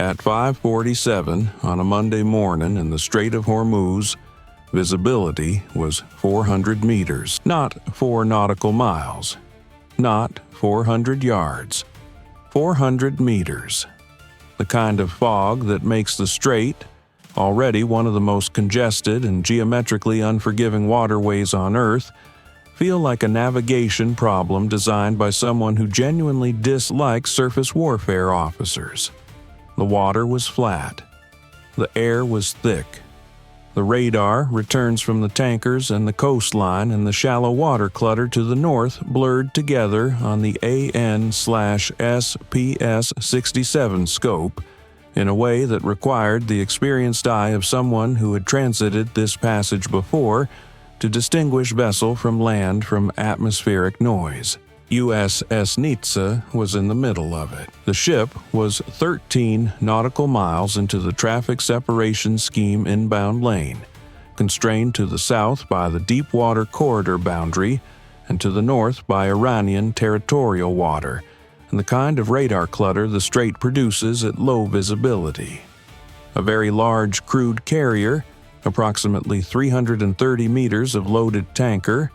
At 5:47 on a Monday morning in the Strait of Hormuz, visibility was 400 meters, not 4 nautical miles, not 400 yards, 400 meters. The kind of fog that makes the strait, already one of the most congested and geometrically unforgiving waterways on Earth, feel like a navigation problem designed by someone who genuinely dislikes surface warfare officers. The water was flat. The air was thick. The radar returns from the tankers and the coastline and the shallow water clutter to the north blurred together on the AN/SPS-67 scope in a way that required the experienced eye of someone who had transited this passage before to distinguish vessel from land from atmospheric noise. USS Nitze was in the middle of it. The ship was 13 nautical miles into the traffic separation scheme inbound lane, constrained to the south by the deep-water corridor boundary and to the north by Iranian territorial water, and the kind of radar clutter the strait produces at low visibility. A very large crude carrier, approximately 330 meters of loaded tanker,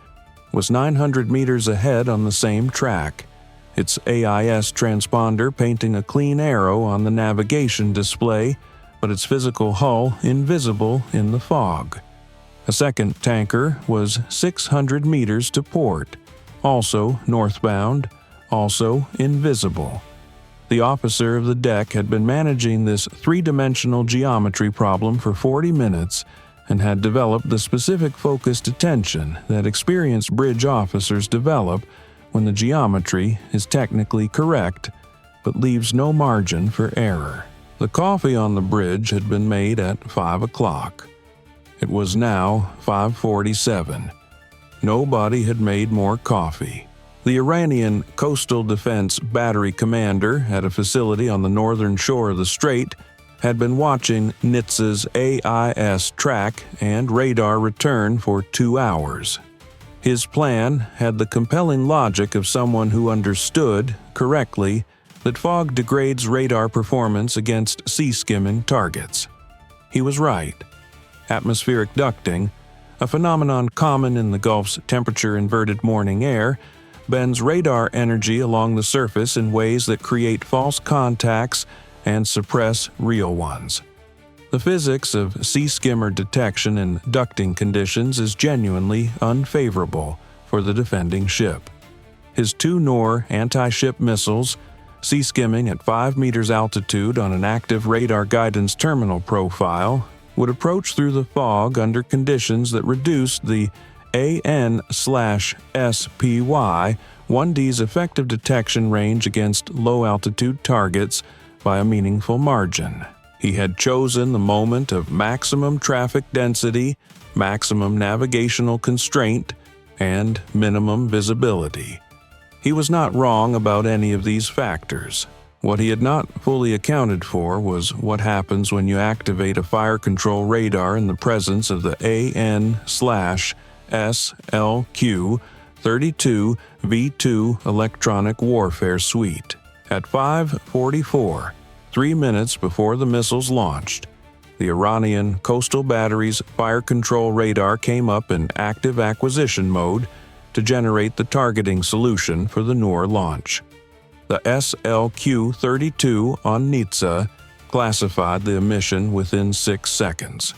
was 900 meters ahead on the same track, its AIS transponder painting a clean arrow on the navigation display, but its physical hull invisible in the fog. A second tanker was 600 meters to port, also northbound, also invisible. The officer of the deck had been managing this three-dimensional geometry problem for 40 minutes and had developed the specific focused attention that experienced bridge officers develop when the geometry is technically correct but leaves no margin for error. The coffee on the bridge had been made at 5 o'clock. It was now 5:47. Nobody had made more coffee. The Iranian Coastal Defense Battery Commander at a facility on the northern shore of the strait had been watching Nitze's AIS track and radar return for 2 hours. His plan had the compelling logic of someone who understood, correctly, that fog degrades radar performance against sea-skimming targets. He was right. Atmospheric ducting, a phenomenon common in the Gulf's temperature-inverted morning air, bends radar energy along the surface in ways that create false contacts and suppress real ones. The physics of sea-skimmer detection in ducting conditions is genuinely unfavorable for the defending ship. His 2 Noor anti-ship missiles, sea-skimming at 5 meters altitude on an active radar guidance terminal profile, would approach through the fog under conditions that reduced the AN/SPY-1D's effective detection range against low-altitude targets by a meaningful margin. He had chosen the moment of maximum traffic density, maximum navigational constraint, and minimum visibility. He was not wrong about any of these factors. What he had not fully accounted for was what happens when you activate a fire control radar in the presence of the AN/SLQ-32 V2 electronic warfare suite. At 5:44, 3 minutes before the missiles launched, the Iranian coastal battery's fire control radar came up in active acquisition mode to generate the targeting solution for the Noor launch. The SLQ-32 on Nitze classified the emission within 6 seconds.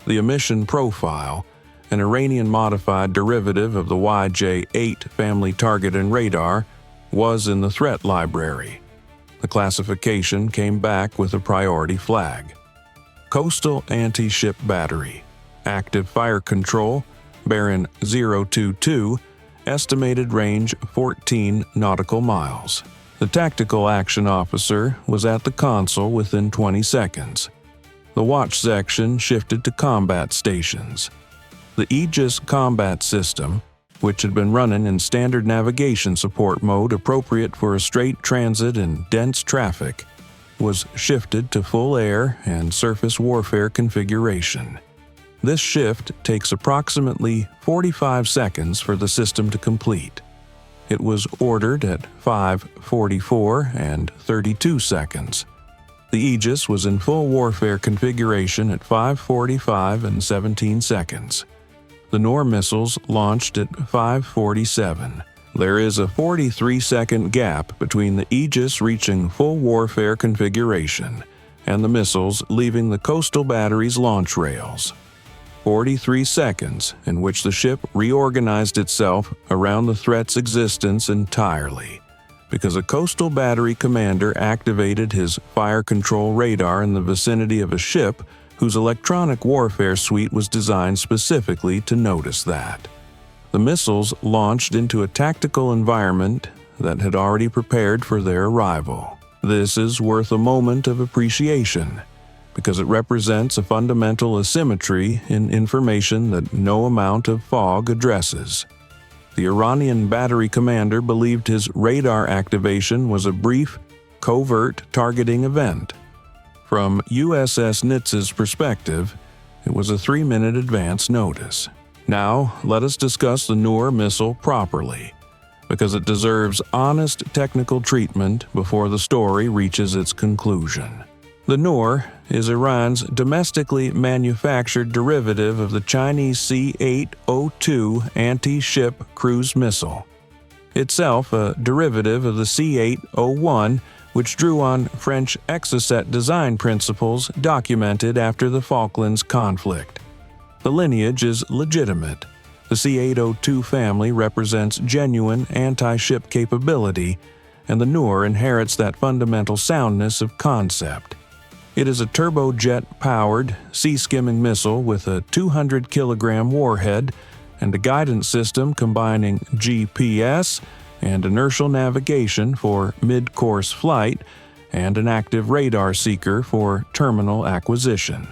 The emission profile, an Iranian-modified derivative of the YJ-8 family target and radar, was in the threat library. The classification came back with a priority flag. Coastal anti-ship battery, active fire control, Baron 022, estimated range 14 nautical miles. The tactical action officer was at the console within 20 seconds. The watch section shifted to combat stations. The Aegis combat system, which had been running in standard navigation support mode appropriate for a straight transit in dense traffic, was shifted to full air and surface warfare configuration. This shift takes approximately 45 seconds for the system to complete. It was ordered at 5:44 and 32 seconds. The Aegis was in full warfare configuration at 5:45 and 17 seconds. The Noor missiles launched at 5:47. There is a 43-second gap between the Aegis reaching full warfare configuration and the missiles leaving the coastal battery's launch rails. 43 seconds in which the ship reorganized itself around the threat's existence entirely, because a coastal battery commander activated his fire control radar in the vicinity of a ship whose electronic warfare suite was designed specifically to notice that. The missiles launched into a tactical environment that had already prepared for their arrival. This is worth a moment of appreciation, because it represents a fundamental asymmetry in information that no amount of fog addresses. The Iranian battery commander believed his radar activation was a brief, covert targeting event. From USS Nitze's perspective, it was a 3-minute advance notice. Now, let us discuss the Noor missile properly, because it deserves honest technical treatment before the story reaches its conclusion. The Noor is Iran's domestically manufactured derivative of the Chinese C-802 anti-ship cruise missile. Itself a derivative of the C-801, which drew on French Exocet design principles documented after the Falklands conflict. The lineage is legitimate. The C-802 family represents genuine anti-ship capability, and the Noor inherits that fundamental soundness of concept. It is a turbojet-powered, sea-skimming missile with a 200-kilogram warhead and a guidance system combining GPS and inertial navigation for mid-course flight and an active radar seeker for terminal acquisition.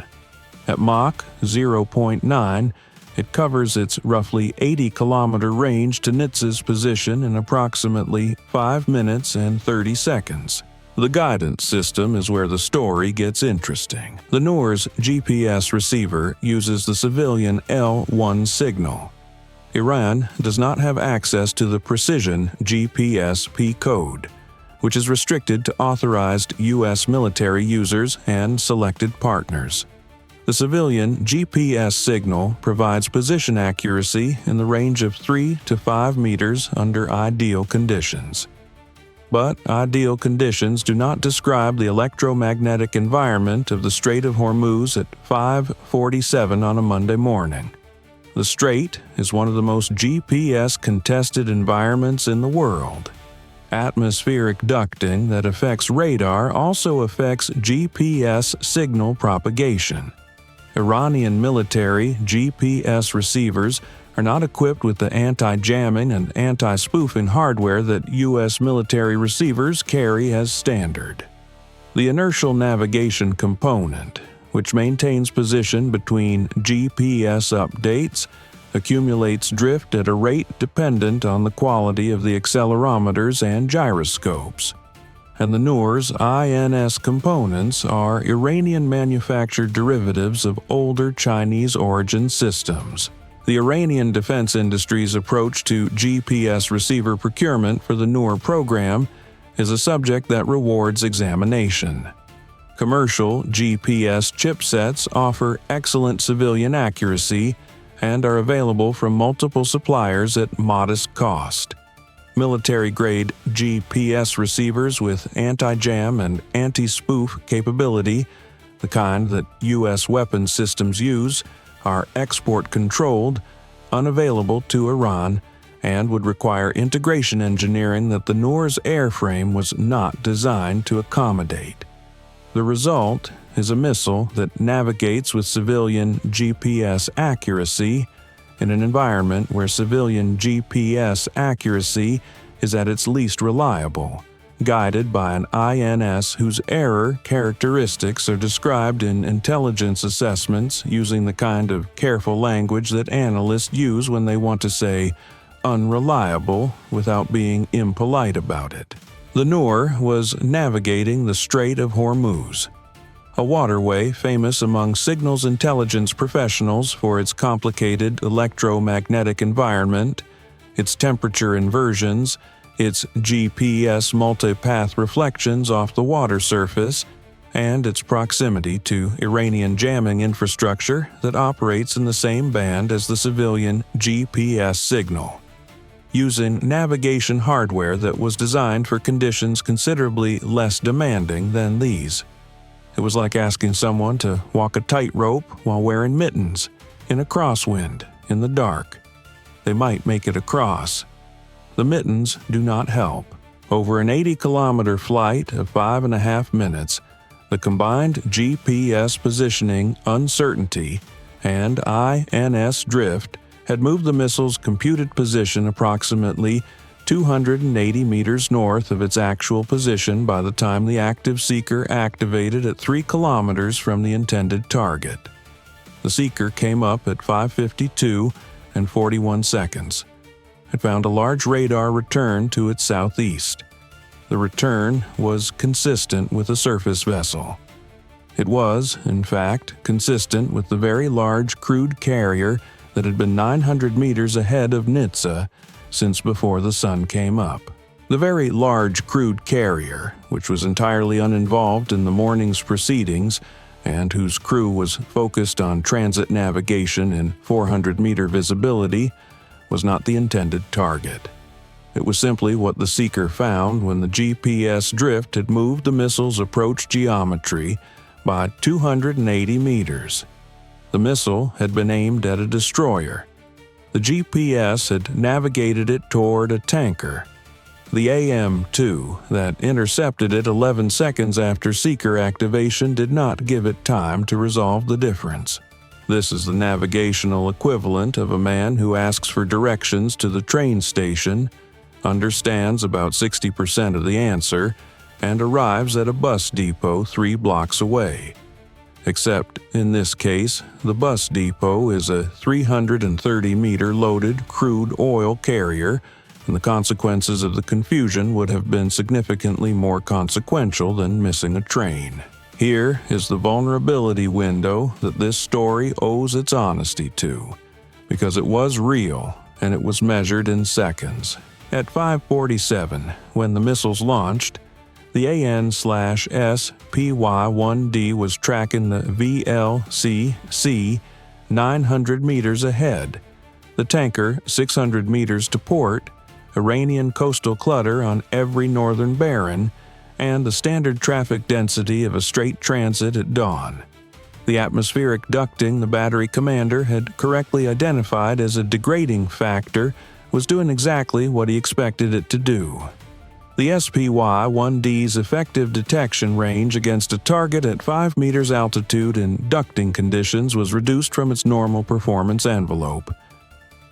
At Mach 0.9, it covers its roughly 80-kilometer range to Nitze's position in approximately 5 minutes and 30 seconds. The guidance system is where the story gets interesting. The Noor's GPS receiver uses the civilian L1 signal. Iran does not have access to the precision GPS-P code, which is restricted to authorized U.S. military users and selected partners. The civilian GPS signal provides position accuracy in the range of 3 to 5 meters under ideal conditions. But ideal conditions do not describe the electromagnetic environment of the Strait of Hormuz at 5:47 on a Monday morning. The Strait is one of the most GPS-contested environments in the world. Atmospheric ducting that affects radar also affects GPS signal propagation. Iranian military GPS receivers are not equipped with the anti-jamming and anti-spoofing hardware that U.S. military receivers carry as standard. The inertial navigation component, which maintains position between GPS updates, accumulates drift at a rate dependent on the quality of the accelerometers and gyroscopes. And the Noor's INS components are Iranian-manufactured derivatives of older Chinese-origin systems. The Iranian defense industry's approach to GPS receiver procurement for the Noor program is a subject that rewards examination. Commercial GPS chipsets offer excellent civilian accuracy and are available from multiple suppliers at modest cost. Military-grade GPS receivers with anti-jam and anti-spoof capability, the kind that U.S. weapons systems use, are export-controlled, unavailable to Iran, and would require integration engineering that the Noor's airframe was not designed to accommodate. The result is a missile that navigates with civilian GPS accuracy in an environment where civilian GPS accuracy is at its least reliable, guided by an INS whose error characteristics are described in intelligence assessments using the kind of careful language that analysts use when they want to say unreliable without being impolite about it. The Noor was navigating the Strait of Hormuz, a waterway famous among signals intelligence professionals for its complicated electromagnetic environment, its temperature inversions, its GPS multipath reflections off the water surface, and its proximity to Iranian jamming infrastructure that operates in the same band as the civilian GPS signal, using navigation hardware that was designed for conditions considerably less demanding than these. It was like asking someone to walk a tightrope while wearing mittens, in a crosswind, in the dark. They might make it across. The mittens do not help. Over an 80-kilometer flight of 5.5 minutes, the combined GPS positioning uncertainty and INS drift had moved the missile's computed position approximately 280 meters north of its actual position by the time the active seeker activated at 3 kilometers from the intended target. The seeker came up at 5:52 and 41 seconds. It found a large radar return to its southeast. The return was consistent with a surface vessel. It was, in fact, consistent with the very large crude carrier that had been 900 meters ahead of Nitze since before the sun came up. The very large crude carrier, which was entirely uninvolved in the morning's proceedings and whose crew was focused on transit navigation in 400-meter visibility, was not the intended target. It was simply what the seeker found when the GPS drift had moved the missile's approach geometry by 280 meters. The missile had been aimed at a destroyer. The GPS had navigated it toward a tanker. The SM-2 that intercepted it 11 seconds after seeker activation did not give it time to resolve the difference. This is the navigational equivalent of a man who asks for directions to the train station, understands about 60% of the answer, and arrives at a bus depot 3 blocks away. Except, in this case, the bus depot is a 330-meter loaded crude oil carrier, and the consequences of the confusion would have been significantly more consequential than missing a train. Here is the vulnerability window that this story owes its honesty to, because it was real and it was measured in seconds. At 5:47, when the missiles launched, the AN/SPY-1D was tracking the VLCC 900 meters ahead, the tanker 600 meters to port, Iranian coastal clutter on every northern barren, and the standard traffic density of a straight transit at dawn. The atmospheric ducting the battery commander had correctly identified as a degrading factor was doing exactly what he expected it to do. The SPY-1D's effective detection range against a target at 5 meters altitude in ducting conditions was reduced from its normal performance envelope.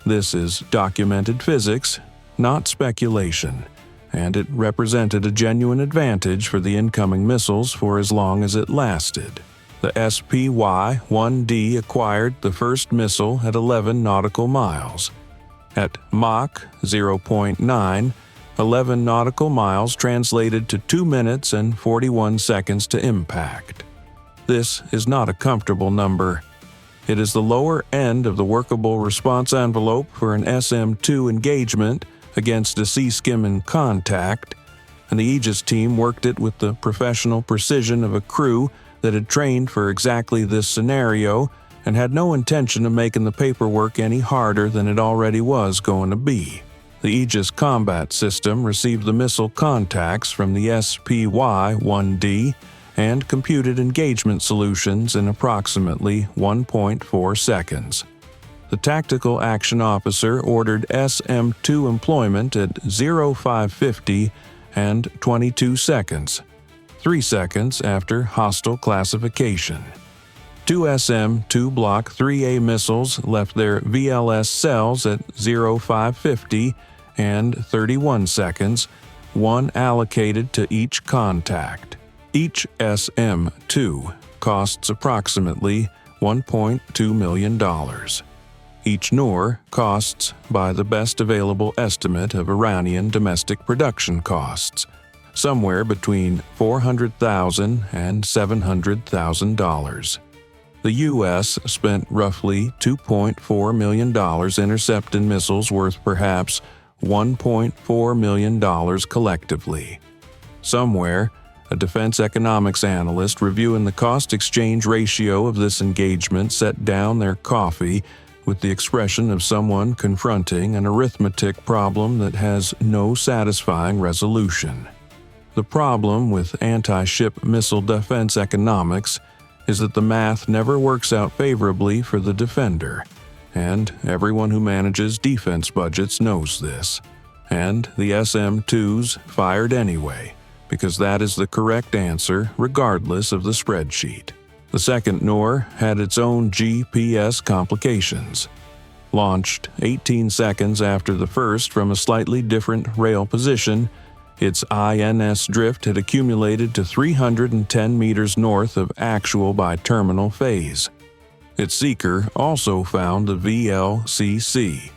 This is documented physics, not speculation, and it represented a genuine advantage for the incoming missiles for as long as it lasted. The SPY-1D acquired the first missile at 11 nautical miles. At Mach 0.9, 11 nautical miles translated to 2 minutes and 41 seconds to impact. This is not a comfortable number. It is the lower end of the workable response envelope for an SM-2 engagement against a sea-skimming contact, and the Aegis team worked it with the professional precision of a crew that had trained for exactly this scenario and had no intention of making the paperwork any harder than it already was going to be. The Aegis combat system received the missile contacts from the SPY-1D and computed engagement solutions in approximately 1.4 seconds. The tactical action officer ordered SM-2 employment at 0550 and 22 seconds, 3 seconds after hostile classification. 2 SM-2 Block IIIA missiles left their VLS cells at 0550 and 31 seconds, one allocated to each contact. Each SM-2 costs approximately $1.2 million. Each Noor costs by the best available estimate of Iranian domestic production costs, somewhere between $400,000 and $700,000. The U.S. spent roughly $2.4 million intercepting missiles worth perhaps $1.4 million collectively. Somewhere, A defense economics analyst reviewing the cost-exchange ratio of this engagement set down their coffee with the expression of someone confronting an arithmetic problem that has no satisfying resolution. The problem with anti-ship missile defense economics is that the math never works out favorably for the defender, and everyone who manages defense budgets knows this. And the SM-2s fired anyway, because that is the correct answer regardless of the spreadsheet. The second Noor had its own GPS complications. Launched 18 seconds after the first from a slightly different rail position, its INS drift had accumulated to 310 meters north of actual by terminal phase. Its seeker also found the VLCC.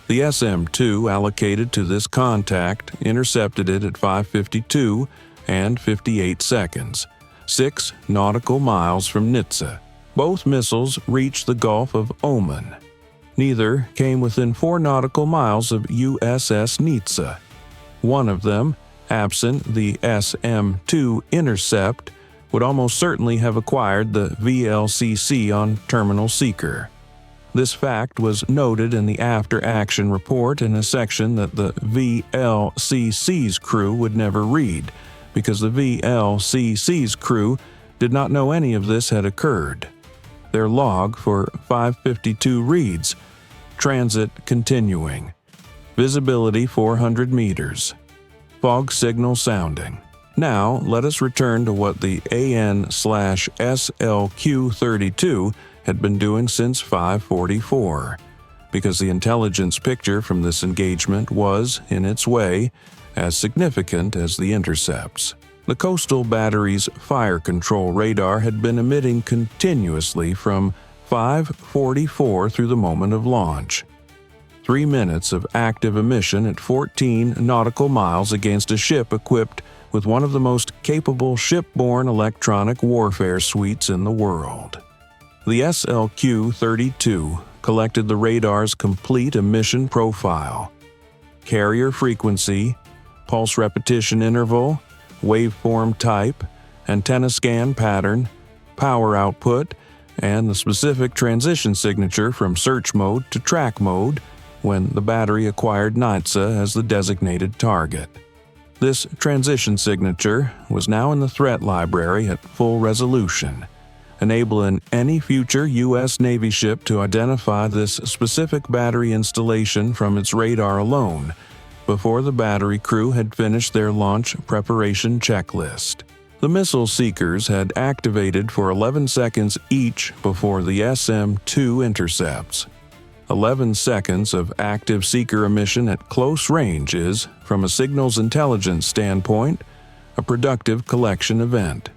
The SM-2 allocated to this contact intercepted it at 5:52 and 58 seconds, 6 nautical miles from Nitze. Both missiles reached the Gulf of Oman. Neither came within 4 nautical miles of USS Nitze. One of them, absent the SM-2 intercept, would almost certainly have acquired the VLCC on terminal seeker. This fact was noted in the after-action report in a section that the VLCC's crew would never read, because the VLCC's crew did not know any of this had occurred. Their log for 5:52 reads, "Transit continuing. Visibility 400 meters. Fog signal sounding." Now, let us return to what the AN/SLQ-32 had been doing since 5:44, because the intelligence picture from this engagement was, in its way, as significant as the intercepts. The coastal battery's fire control radar had been emitting continuously from 5:44 through the moment of launch. 3 minutes of active emission at 14 nautical miles against a ship equipped with one of the most capable shipborne electronic warfare suites in the world. The SLQ-32 collected the radar's complete emission profile: carrier frequency, pulse repetition interval, waveform type, antenna scan pattern, power output, and the specific transition signature from search mode to track mode when the battery acquired Nitze as the designated target. This transition signature was now in the threat library at full resolution, enabling any future U.S. Navy ship to identify this specific battery installation from its radar alone, before the battery crew had finished their launch preparation checklist. The missile seekers had activated for 11 seconds each before the SM-2 intercepts. 11 seconds of active seeker emission at close range is, from a signals intelligence standpoint, a productive collection event.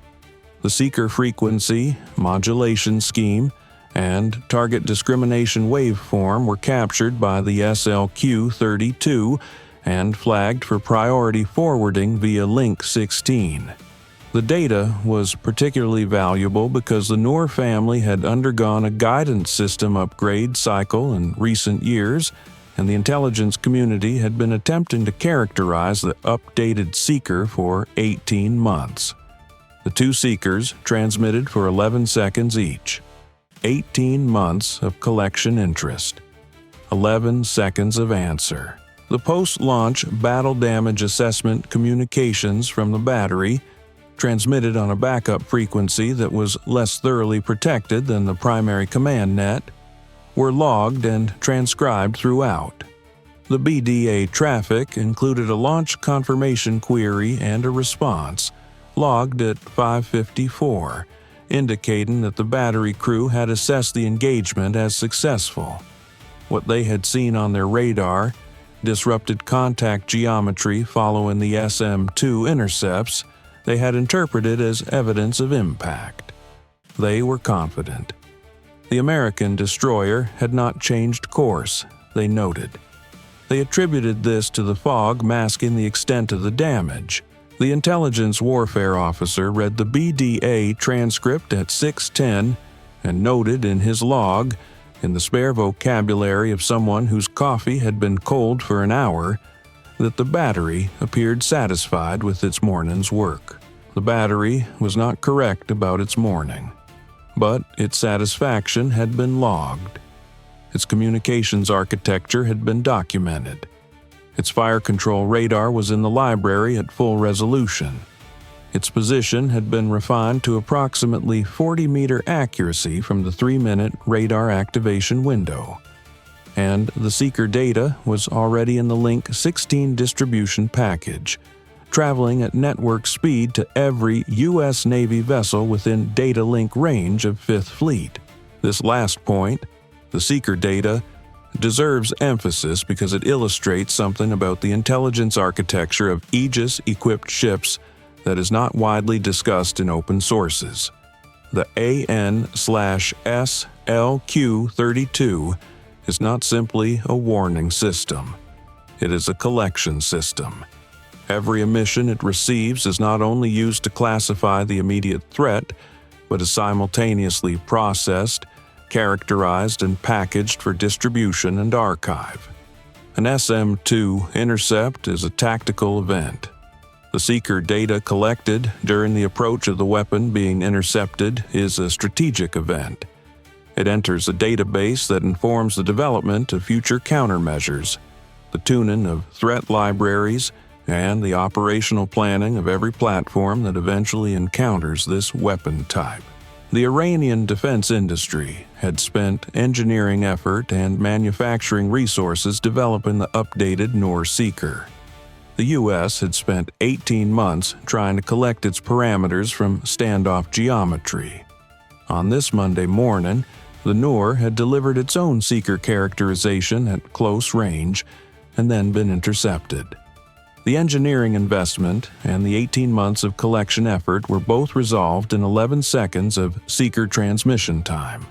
The seeker frequency, modulation scheme, and target discrimination waveform were captured by the SLQ-32 and flagged for priority forwarding via Link 16. The data was particularly valuable because the Noor family had undergone a guidance system upgrade cycle in recent years, and the intelligence community had been attempting to characterize the updated seeker for 18 months. The 2 seekers transmitted for 11 seconds each. 18 months of collection interest. 11 seconds of answer. The post-launch battle damage assessment communications from the battery, transmitted on a backup frequency that was less thoroughly protected than the primary command net, were logged and transcribed throughout. The BDA traffic included a launch confirmation query and a response, logged at 5:54, indicating that the battery crew had assessed the engagement as successful. What they had seen on their radar, disrupted contact geometry following the SM-2 intercepts, they had interpreted as evidence of impact. They were confident. The American destroyer had not changed course, they noted. They attributed this to the fog masking the extent of the damage. The intelligence warfare officer read the BDA transcript at 6:10 and noted in his log, in the spare vocabulary of someone whose coffee had been cold for an hour, that the battery appeared satisfied with its morning's work. The battery was not correct about its mooring, but its satisfaction had been logged. Its communications architecture had been documented. Its fire control radar was in the library at full resolution. Its position had been refined to approximately 40-meter accuracy from the 3-minute radar activation window. And the seeker data was already in the Link 16 distribution package, traveling at network speed to every U.S. Navy vessel within data link range of Fifth Fleet. This last point, the seeker data, deserves emphasis because it illustrates something about the intelligence architecture of Aegis-equipped ships that is not widely discussed in open sources. The AN/SLQ-32 is not simply a warning system. It is a collection system. Every emission it receives is not only used to classify the immediate threat, but is simultaneously processed, characterized, and packaged for distribution and archive. An SM-2 intercept is a tactical event. The seeker data collected during the approach of the weapon being intercepted is a strategic event. It enters a database that informs the development of future countermeasures, the tuning of threat libraries, and the operational planning of every platform that eventually encounters this weapon type. The Iranian defense industry had spent engineering effort and manufacturing resources developing the updated Noor seeker. The U.S. had spent 18 months trying to collect its parameters from standoff geometry. On this Monday morning, the Noor had delivered its own seeker characterization at close range and then been intercepted. The engineering investment and the 18 months of collection effort were both resolved in 11 seconds of seeker transmission time.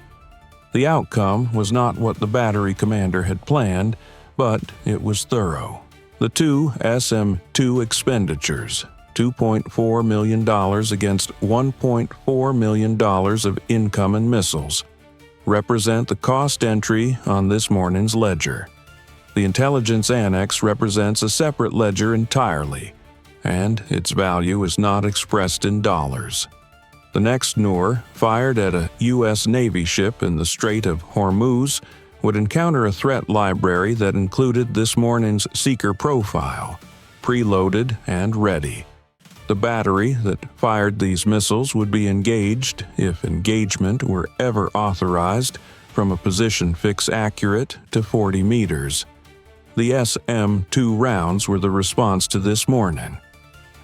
The outcome was not what the battery commander had planned, but it was thorough. The two SM-2 expenditures, $2.4 million against $1.4 million of incoming missiles, represent the cost entry on this morning's ledger. The intelligence annex represents a separate ledger entirely, and its value is not expressed in dollars. The next Noor, fired at a U.S. Navy ship in the Strait of Hormuz, would encounter a threat library that included this morning's seeker profile, preloaded and ready. The battery that fired these missiles would be engaged, if engagement were ever authorized, from a position fix accurate to 40 meters. The SM-2 rounds were the response to this morning.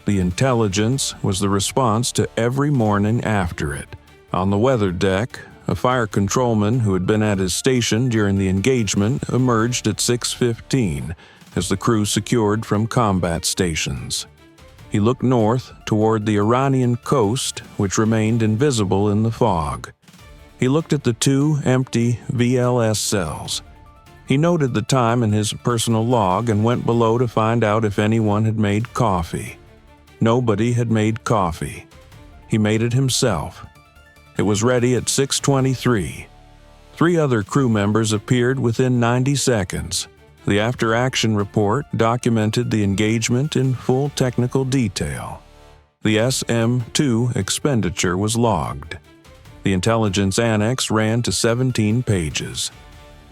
The intelligence was the response to every morning after it. On the weather deck, a fire controlman who had been at his station during the engagement emerged at 6:15 as the crew secured from combat stations. He looked north toward the Iranian coast, which remained invisible in the fog. He looked at the two empty VLS cells. He noted the time in his personal log and went below to find out if anyone had made coffee. Nobody had made coffee. He made it himself. It was ready at 6:23. 3 other crew members appeared within 90 seconds. The after-action report documented the engagement in full technical detail. The SM-2 expenditure was logged. The intelligence annex ran to 17 pages.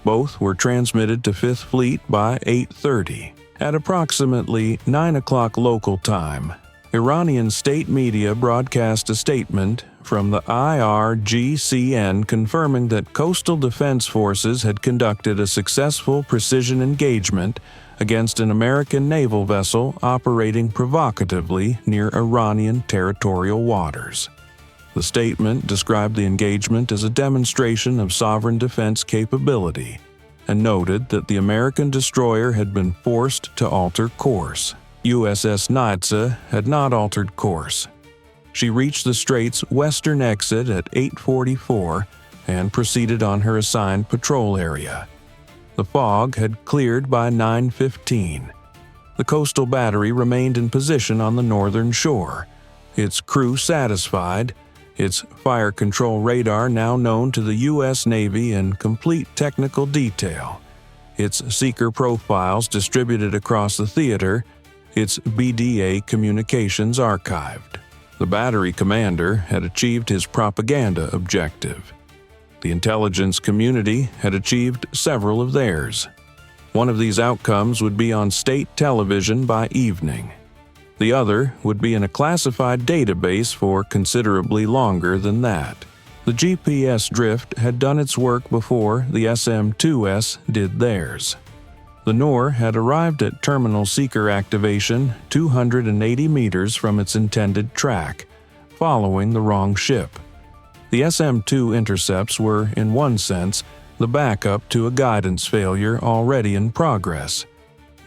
Both were transmitted to Fifth Fleet by 8:30. At approximately 9 o'clock local time, Iranian state media broadcast a statement from the IRGCN confirming that coastal defense forces had conducted a successful precision engagement against an American naval vessel operating provocatively near Iranian territorial waters. The statement described the engagement as a demonstration of sovereign defense capability and noted that the American destroyer had been forced to alter course. USS Nitze had not altered course. She reached the strait's western exit at 8:44 and proceeded on her assigned patrol area. The fog had cleared by 9:15. The coastal battery remained in position on the northern shore, its crew satisfied, its fire control radar now known to the U.S. Navy in complete technical detail, its seeker profiles distributed across the theater, its BDA communications archived. The battery commander had achieved his propaganda objective. The intelligence community had achieved several of theirs. One of these outcomes would be on state television by evening. The other would be in a classified database for considerably longer than that. The GPS drift had done its work before the SM-2S did theirs. The Noor had arrived at terminal seeker activation 280 meters from its intended track, following the wrong ship. The SM-2 intercepts were, in one sense, the backup to a guidance failure already in progress.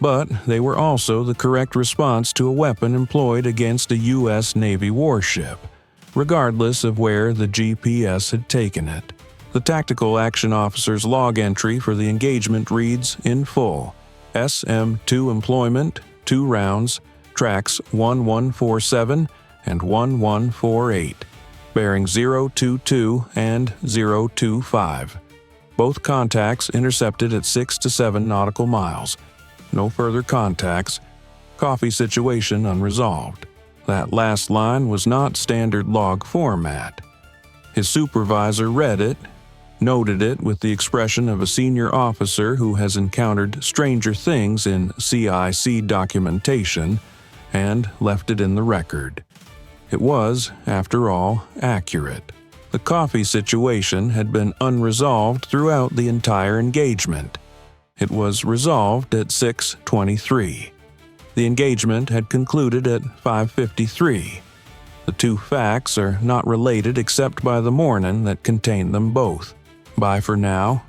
But they were also the correct response to a weapon employed against a U.S. Navy warship, regardless of where the GPS had taken it. The Tactical Action Officer's log entry for the engagement reads in full: SM-2 employment, 2 rounds, tracks 1147 and 1148, bearing 022 and 025. Both contacts intercepted at 6 to 7 nautical miles. No further contacts. Coffee situation unresolved. That last line was not standard log format. His supervisor read it, noted it with the expression of a senior officer who has encountered stranger things in CIC documentation, and left it in the record. It was, after all, accurate. The coffee situation had been unresolved throughout the entire engagement. It was resolved at 6:23. The engagement had concluded at 5:53. The two facts are not related except by the morning that contained them both. Bye for now.